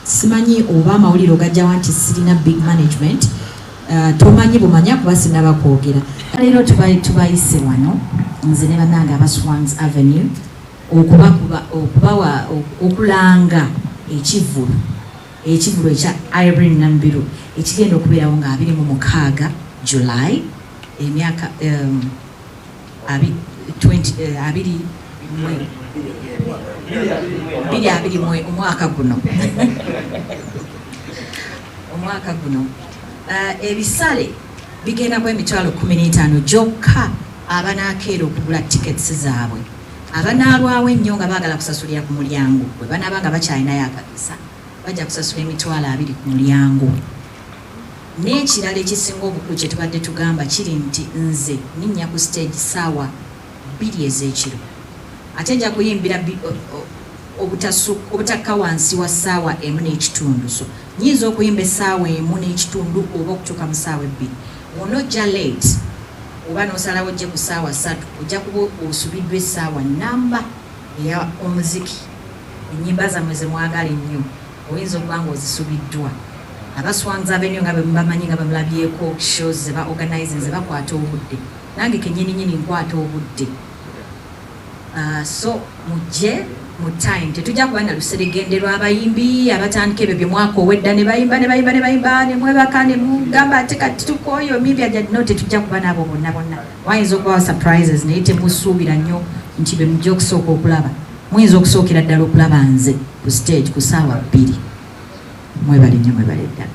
simanyi oba amawulire gajja wanti sirina big management tomanyi bumanya kuba sinaba kwogera. Leero tubayise wano nze ne bannange aba Swans Avenue okubawa okulanga ekivulu ekya Iryn Namubiru ekigenda okubeerawo nga 26 July emyaka 20 omwaka guno ebisale bigenda kwa emitwalo 15 gyokka abanaakeera okugula tickets zaabwe. Abanaalwawo ennyo nga baagala kusasulira ku mulyango bwe banaaba nga bakyalinayo akakisa bajja kusasula emitwalo 20 ku mulyango. N'ekirala ekisinga obukulu kye tubadde tugamba kiri nti nze ninnya ku stage ssaawa 2 ez'ekiro ate nja kuyimbira obutakka wansi wa ssaawa 1.5. So nyinza okuyimba essaawa 1.5 oba okutuuka mu ssaawa 2. Onojja late oba n'osalawo ojje ku ssaawa 3 ojja kuba osubiddwa essaawa namba eya omuziki ennyimba zammwe ze mwagala ennyo oyinza okuba nga ozisubiddwa. Aba Swans Avenue nga bamanyi nga bamulabyeko shows ze ba organizing ze bakwata obudde nange kenyininyini nkwata obudde. So mujje mu time tetujja kuba na luseregenderwa abayimbi abatandika ebyo bye mwaka owedda ne bayimba ne mwebaka ne mugamba ate kati tukooyo mibya jadino tetujja kuba nabo bonna. Wayinza okubawa surprises naye temusuubira nnyo nti be mujja okusooka okulaba. Muyinza okusookera ddala okulaba nze ku stage ku ssaawa 2. Mwebale nnyo mwebale ddala.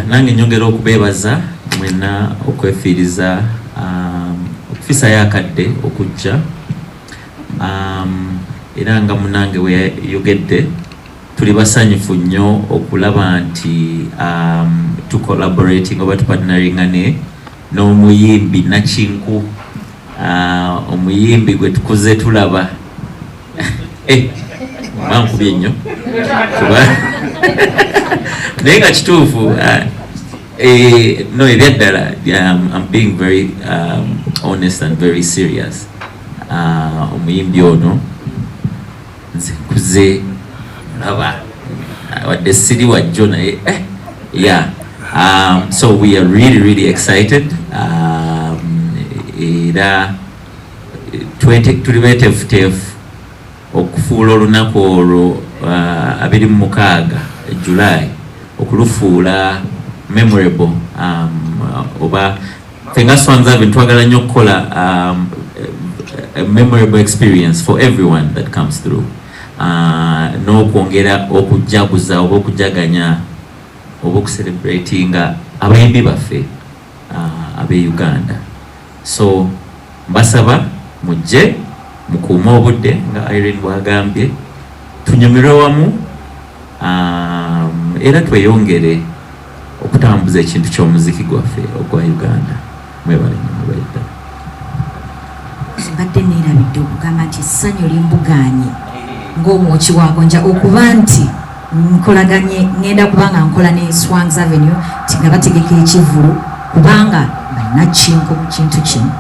Nange nyongera okubeebaza mwena okwefiiriza okufiisayo akadde okujja era nga munange weyayogedde tuli basanyufu nnyo okulaba nti tucollaborating oba tupartneringa n'omuyimbi Nakinku omuyimbi gwe tukuze tulaba bankubye nnyo naye nga kituufu no ebyaddala I'm being very honest and very serious. Omuyimbi ono nze nkuze laba wadde siri wajjo naye so we are really excited era tuli beeteefuteefu okufuula olunaku olwo 26 July okulufuula memorable oba fenga Swans Avenue twagala nnyo okukola a memorable experience for everyone that comes through n'okwongera okujaguza oba okujaganya oba okucelebratinga abayimbi baffe ab'e Uganda. So mbasaba mujje mukuume obudde nga Iryn bwagambye tunyumirwe wamu era tweyongere okutambuza ekintu ky'omuziki gwaffe ogwa Uganda. Mwebale nnyo mwebale ddala. Mbadde neerabidde okugamba nti essanyu limbuganye ng'omwoki wagonja okuba nti nkolaganye ngenda kubanga nkola ne Swans Avenue ti nga bategeka ekivulu kubanga Nakinku mu kintu kino.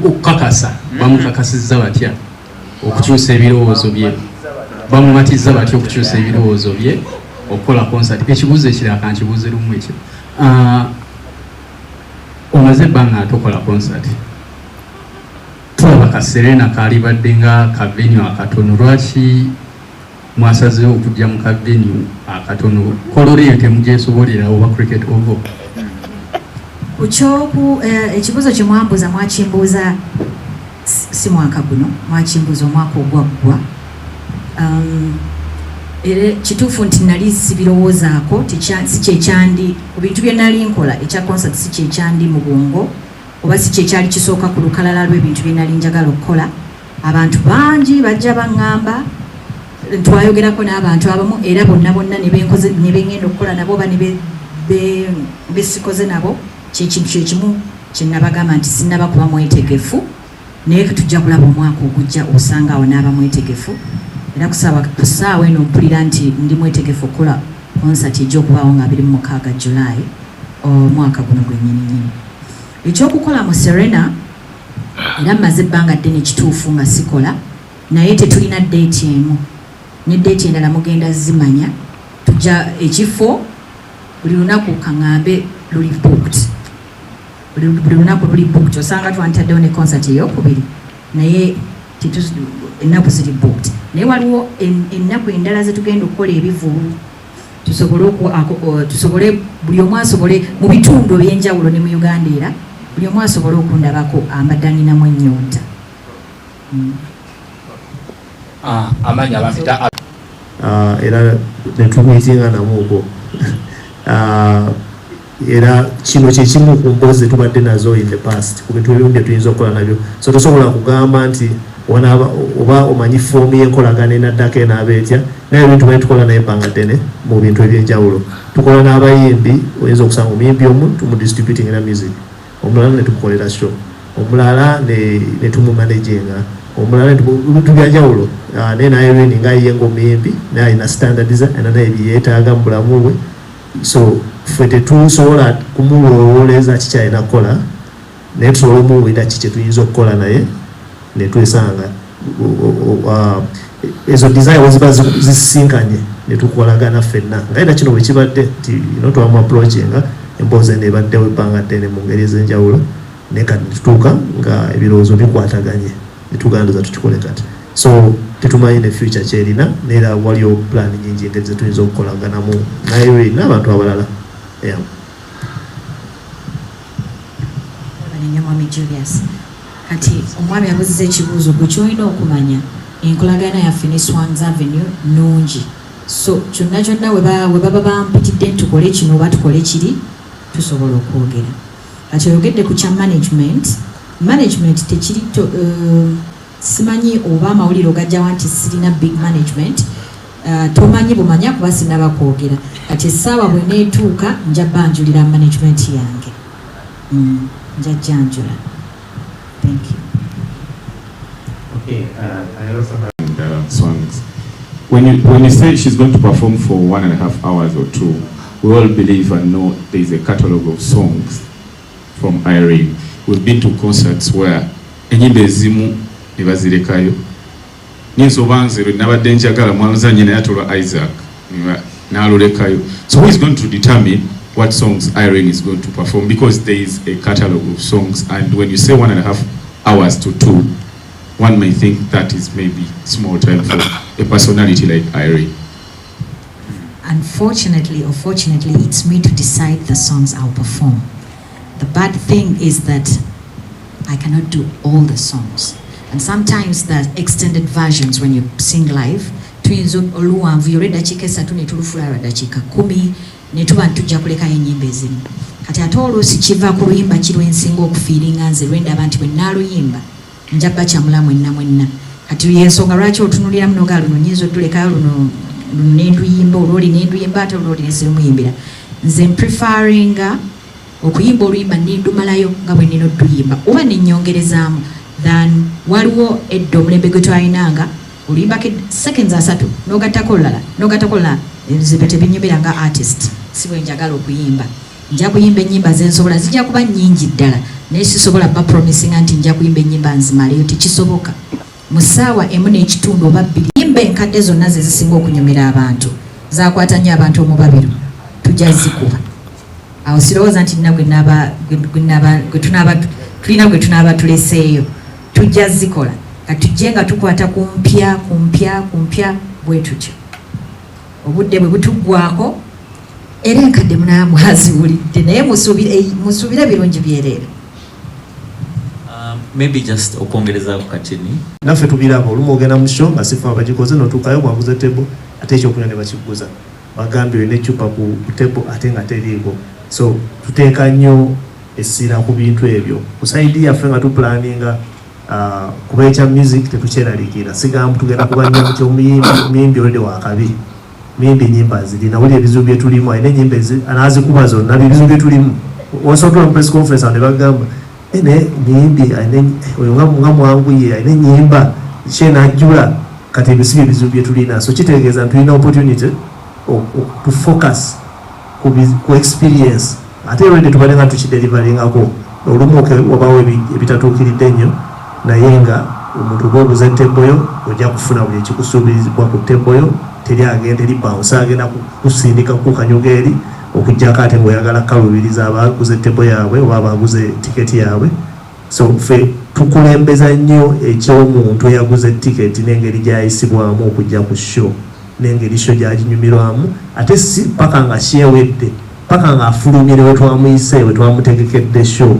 Okukakasa bamukakasizza batya okukyusa ebirowoozo bye, bamumatizza batya okukyusa ebirowoozo bye okukola concert. Ekibuuzo ekirala kankibuuze lumu ekyo, omaze ebbanga tokola concert, tulaba kaserena kalibadde nga kavenue akatono, lwaki mwasazeewo okujja mu kavenue akatono? Kololo eyo temugyesobolera oba cricket oval? Kuchoku ekibuuzo kye mwambuuza mwakimbuuza si mwaka guno, mwakimbuuza omwaka ogwaggwa. Era kituufu nti nali sibirowoozaako, si kyekyandi ku bintu bye nali nkola ekya concert, si kyekyandi mu bwongo oba si kyekyali kisooka ku lukalala lw'ebintu bye nali njagala okukola. Abantu bangi bajja baŋŋamba, twayogerako n'abantu abamu era bonna ne bengenda okukola nabo oba ne besikoze nabo. Kyekintu kyekimu kyenabagamba nti sinaba kuba mwetegefu, naye tujja kulaba omwaka ogujja osanga awo n'aba mwetegefu. era ku ssaawa eno mpulira nti ndi mwetegefu okukola concert ejja okubaawo nga 26 July omwaka guno gwennyininyini. Ekyokukola mu Serena era mmaze ebbanga ddene kituufu nga sikola, naye tetulina date emu, ne date endala mugenda zimanya. Tujja ekifo buli lunaku kaŋŋambe luli booked, buli lunaku luli booked. Osanga twantaddewo ne concert ey'okubiri naye ennaku ziri booked, naye waliwo ennaku endala zetugenda okukola ebivulu tusobole buli omu asobole mu bitundu ebyenjawulo ne mu Uganda era buli omu asobole okundabako ambadde alinamu ennyonta. Amanya abafita era netumuyitinga namugo era kino kyekimu ku mbozi tubadde nazo in the past ku bintu ebimu bye tuyinza okukola nabyo, so tosobola kugamba nti oba omanyi foomu y'enkolagana enaddako enaaba etya, naye ebintu bali tukola naye ebbanga ddene mu bintu ebyenjawulo. Tukola n'abayimbi, oyinza okusanga omuyimbi omu tumudistributing era music, omulala ne tumukolera show, omulala ne tumumanaginga, omulala ebintu byanjawulo. Naye naye Iryn nga ye ng'omuyimbi naye alina standardiza era naye byeyeetaaga mu bulamu bwe, so ffe tetusobola kumulowooleza kiki alina kukola, naye tusobola omuwulira kiki kye tuyinza okukola naye ne twesanga ezo desire weziba zisisinkanye ne tukolagana ffenna nga era kino bwe kibadde nti twamu approachinga emboozi eno ebaddewo ebbanga ddene mu ngeri ez'enjawulo, naye kati netutuuka nga ebirowoozo bikwataganye ne tuganduza tukikole kati. So tetumanyi ne future kyerina, neera waliyo plan nyingi engeri zetuyinza okukolaganamu naye n'abantu abalala. Mwami Julius, kati omwami abuziza ekibuuzo gwe kyolina okumanya enkolagana yaffe ne Swans Avenue nungi, so kyonna kyonna we baba bampitidde ntukole kino oba tukole kiri tusobola okwogera. Kati oyogedde ku kya management tekiri simanyi oba amawulire ogajjawa nti sirina big management, tomanyi bumanya kuba sinaba kwogera. Kati essaawa bwe neetuuka nja banjulira management yange, nja janjula. Thank you. Okay, I also have songs. When you say she's going to perform for 1.5 hours or 2, we all believe and know there is a catalogue of songs from Iryn. We've been to concerts where enyimbe ezimu nebazirekayo. Ninsobanziro nabadde njagala mwamuzanyi naye atolwa Isaac n'alulekayo. So who is going to determine what songs Iryn is going to perform, because there is a catalogue of songs, and when you say 1.5 hours to 2, one may think that is maybe small time for a personality like Iryn. Unfortunately or fortunately, it's me to decide the songs I'll perform. The bad thing is that I cannot do all the songs, and sometimes the extended versions when you sing live tuyinza oluwanvu dakika 3 ne tulufula dakika 10 ne tuba ntujja kulekayo ennyimba ezimu. Kati ate oluusi kiva ku luyimba kirwensinga okufiiringa nze lwendaba nti bwe nnaaluyimba nja bakyamula mwenna. Kati yensonga lwaki otunulira muno ga luno nyinza otulekayo luno nenduyimba olwoli nenduyimba ate olwoli nesirumuyimbira. Nze mprefaringa okuyimba oluyimba nendumalayo nga bwe nina oduyimba oba nenyongerezaamu than waliwo edda omulembe gwe twalinanga oluyimba seconds 3 n'ogattako lulala nze tebinyumira nga artist si bwe njagala okuyimba. Nja kuyimba ennyimba zensobola zijja kuba nnyingi ddala naye sisobola ba promisinga nti nja kuyimba ennyimba nzimaleyo, tekisoboka. Mu ssaawa emu n'ekitundu oba 2 yimba enkadde zonna ze zisinga okunyumira abantu zakwata nnyo abantu omubabiru tujja zikuba. Awo sirowooza nti tulina gwe tunaaba tuleseeyo tujja zikola kati tujje nga tukwata kumpya bwe tutyo obudde bwe butuggwako era enkadde munaamwaziwulidde naye musuubire birungi byereere. Maybe just okwongereza katini naffe tubiraba olumu ogenda mu show nga sifa abagikoze notuukayo mwaguze tebo ate ekyokunywa ne bakiguza bagambye olina ecupa ku tebo ate nga teriiko, so tuteeka nnyo essira ku bintu ebyo. Ku saidi yaffe nga tupulaninga kuba ekya music tetukyeraliikirira, sigamba tugenda kuba nnyo kyomuyimbi olede wakabi muyimbi ennyimba zirina wuli ebizibu bye tulimu alina ennyimba anaazikuba zonna ebizibu bye tulimu. Osobola mu press conference ne bagamba ene muyimbi oyo nga mwanguye alina ennyimba kyenajjula kati ebisibe ebizibu bye tulina, so kitegeeza nti tulina opportunity to focus ku experience ate already tubadde nga tukideliveringako olumu obawo ebitatuukiridde ennyo naye nga omuntu oba oguza ettemboyo ojja kufuna buli ekikusuubirizibwa ku ttemboyo teri agenda eri bounce agenda kusindika ku kanyoga eri okujjako ate ng'oyagala kalubiriza abaguza ettemboyo yaabwe oba abaguze tiketi yaabwe. So ffe tukulembeza nnyo ekyomuntu eyaguza etiketi n'engeri gy'ayisibwamu okujja ku show n'engeri show gy'aginyumirwamu ate si paka nga kyewedde paka nga afulumire we twamuyise we twamutegekedde show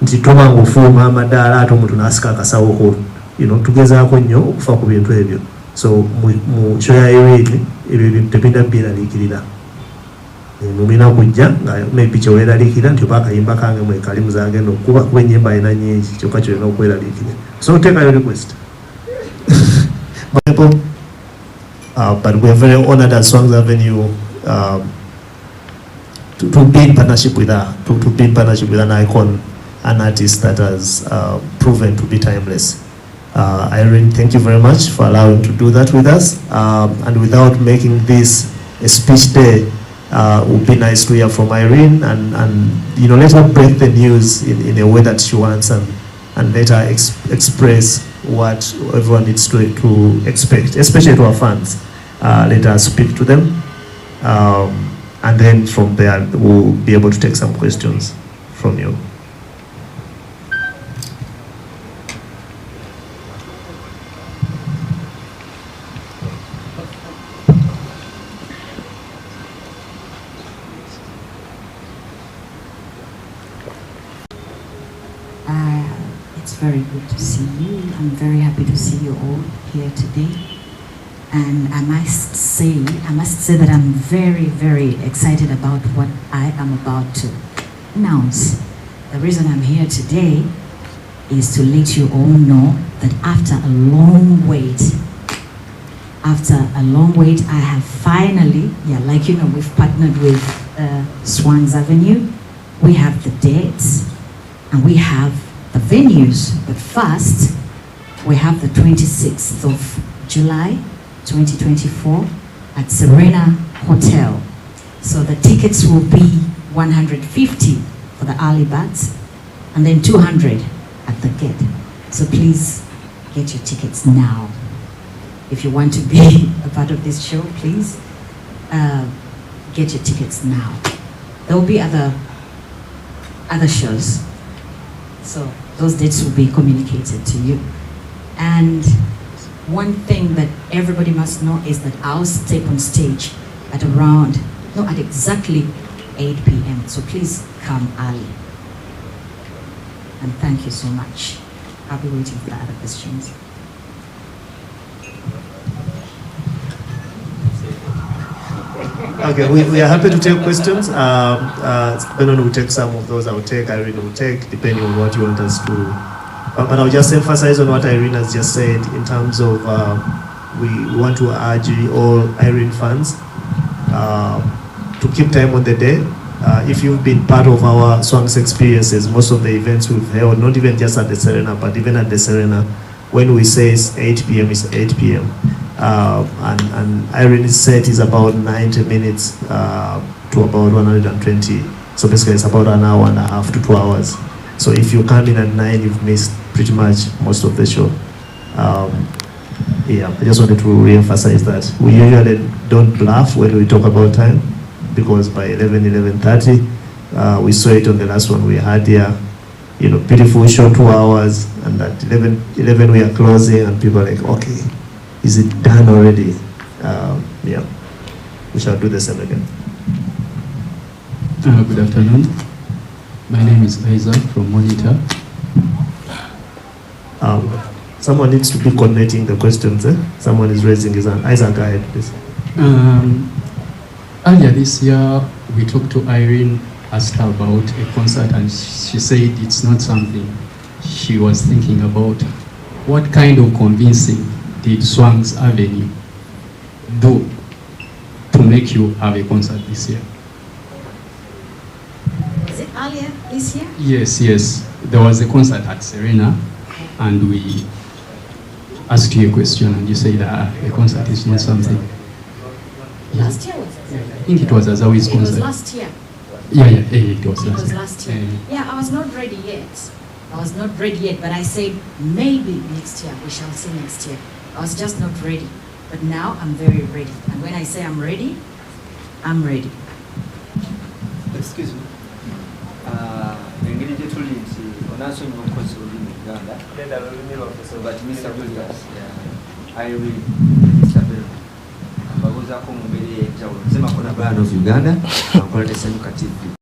nti toba ng'ofuluma amadaala ate omuntu n'asika akasawoko tugezaako nnyo okufa ku bintu ebyo. So mu show ya Iryn ebyo bintu tebinda byeraliikirira mumina okujja nga maybe kyeweraliikirira nti oba akayimba kange mwekali muzagenda okuba kuba ennyimba alina nyingi kyokka kyolina okweraliikirira. So take your request. But we are very honored as Swans Avenue to be in partnership with her, to be in partnership with an icon, an artist that has proven to be timeless. Iryn, thank you very much for allowing to do that with us. And without making this a speech day, it would be nice to hear from Iryn and let her break the news in a way that she wants and let her express what everyone needs to expect, especially to our fans. Let us speak to them, and then from there we'll be able to take some questions from you. It's very good to see you. I'm very happy to see you all here today. And I must say that I'm very, very excited about what I am about to announce. The reason I'm here today is to let you all know that after a long wait, I have finally, we've partnered with Swans Avenue. We have the dates and we have the venues, but first we have the 26th of July 2024 at Serena Hotel. So the tickets will be 150 for the early birds and then 200 at the gate. So please get your tickets now. If you want to be a part of this show, please get your tickets now. There will be other shows. So those dates will be communicated to you. And one thing that everybody must know is that I'll step on stage at exactly 8 p.m. So please come early. And thank you so much. I'll be waiting for the other questions. Okay, we are happy to take questions. Benon will take some of those. I will take, Iryn will take, depending on what you want us to. But I'll just emphasize on what Iryn has just said in terms of we want to urge all Iryn fans to keep time on the day. If you've been part of our Swans experiences, most of the events we've held, not even just at the Serena, but even at the Serena, when we say it's 8 p.m., it's 8 p.m. And Iryn's set is about 90 minutes to about 120. So basically it's about an hour and a half to 2 hours. So if you come in at 9, you've missed pretty much most of the show. I just wanted to re-emphasize that. We usually don't bluff when we talk about time, because by 11:30, we saw it on the last one we had here. Beautiful show, 2 hours, and at 11 we are closing, and people are like, okay, is it done already? We shall do the same again. Good afternoon. My name is Isaac from Monitor. Someone needs to be coordinating the questions. Someone is raising his hand. Isaac, go ahead, please. Earlier this year, we talked to Iryn, asked her about a concert, and she said it's not something she was thinking about. What kind of convincing did Swans Avenue do to make you have a concert this year? Is it earlier this year? Yes. There was a concert at Serena, and asked you a question and you said a concert is not something. Last year was I think it was Azawi's concert. It was last year. Yeah, it was last year. Yeah, I was not ready yet. I was not ready yet, but I said maybe next year, we shall see next year. I was just not ready. But now I'm very ready. And when I say I'm ready, I'm ready. Excuse me. Engeri gyetuli nti onasonyiwa omukozi olulimi Uganda. But Mr. Williams, Iryn, Mr. Bell, mbabuuzaako mu ngeri ey'enjawulo. Nze Makona Brand of Uganda, nkola ne Ssenyuka TV.